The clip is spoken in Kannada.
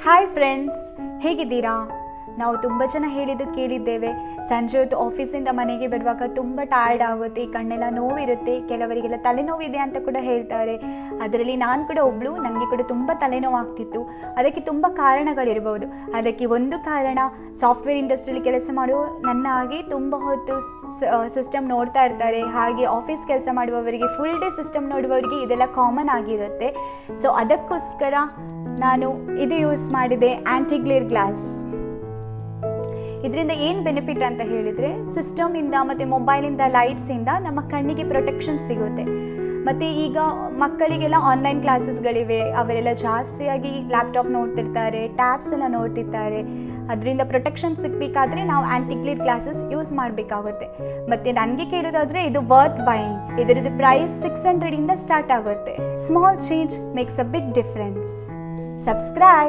ಹಾಯ್ ಫ್ರೆಂಡ್ಸ್, ಹೇಗಿದ್ದೀರಾ? ನಾವು ತುಂಬ ಜನ ಹೇಳಿದ್ದು ಕೇಳಿದ್ದೇವೆ, ಸಂಜೆ ಹೊತ್ತು ಆಫೀಸಿಂದ ಮನೆಗೆ ಬರುವಾಗ ತುಂಬ ಟಯರ್ಡ್ ಆಗುತ್ತೆ, ಈ ಕಣ್ಣೆಲ್ಲ ನೋವಿರುತ್ತೆ, ಕೆಲವರಿಗೆಲ್ಲ ತಲೆನೋವಿದೆ ಅಂತ ಕೂಡ ಹೇಳ್ತಾರೆ. ಅದರಲ್ಲಿ ನಾನು ಕೂಡ ಒಬ್ಬಳು, ನನಗೆ ಕೂಡ ತುಂಬ ತಲೆನೋವು ಆಗ್ತಿತ್ತು. ಅದಕ್ಕೆ ತುಂಬ ಕಾರಣಗಳಿರ್ಬೋದು. ಅದಕ್ಕೆ ಒಂದು ಕಾರಣ, ಸಾಫ್ಟ್ವೇರ್ ಇಂಡಸ್ಟ್ರಿಯಲ್ಲಿ ಕೆಲಸ ಮಾಡುವ ನನ್ನ ಹಾಗೆ ತುಂಬ ಹೊತ್ತು ಸಿಸ್ಟಮ್ ನೋಡ್ತಾ ಇರ್ತಾರೆ. ಹಾಗೆ ಆಫೀಸ್ ಕೆಲಸ ಮಾಡುವವರಿಗೆ, ಫುಲ್ ಡೇ ಸಿಸ್ಟಮ್ ನೋಡುವವರಿಗೆ ಇದೆಲ್ಲ ಕಾಮನ್ ಆಗಿರುತ್ತೆ. ಸೊ ಅದಕ್ಕೋಸ್ಕರ ನಾನು ಇದು ಯೂಸ್ ಮಾಡಿದೆ, ಆ್ಯಂಟಿ ಗ್ಲೇರ್ ಗ್ಲಾಸ್. ಇದರಿಂದ ಏನು ಬೆನಿಫಿಟ್ ಅಂತ ಹೇಳಿದರೆ, ಸಿಸ್ಟಮಿಂದ ಮತ್ತು ಮೊಬೈಲಿಂದ, ಲೈಟ್ಸಿಂದ ನಮ್ಮ ಕಣ್ಣಿಗೆ ಪ್ರೊಟೆಕ್ಷನ್ ಸಿಗುತ್ತೆ. ಮತ್ತು ಈಗ ಮಕ್ಕಳಿಗೆಲ್ಲ ಆನ್ಲೈನ್ ಕ್ಲಾಸಸ್ಗಳಿವೆ, ಅವರೆಲ್ಲ ಜಾಸ್ತಿಯಾಗಿ ಲ್ಯಾಪ್ಟಾಪ್ ನೋಡ್ತಿರ್ತಾರೆ, ಟ್ಯಾಬ್ಸ್ ಎಲ್ಲ ನೋಡ್ತಿರ್ತಾರೆ. ಅದರಿಂದ ಪ್ರೊಟೆಕ್ಷನ್ ಸಿಗಬೇಕಾದ್ರೆ ನಾವು ಆ್ಯಂಟಿ ಗ್ಲೇರ್ ಗ್ಲಾಸಸ್ ಯೂಸ್ ಮಾಡಬೇಕಾಗುತ್ತೆ. ಮತ್ತು ನನಗೆ ಕೇಳೋದಾದರೆ ಇದು ವರ್ತ್ ಬೈಯಿಂಗ್. ಇದರದ್ದು ಪ್ರೈಸ್ 600 ಸ್ಟಾರ್ಟ್ ಆಗುತ್ತೆ. Small change makes a big difference. Subscribe.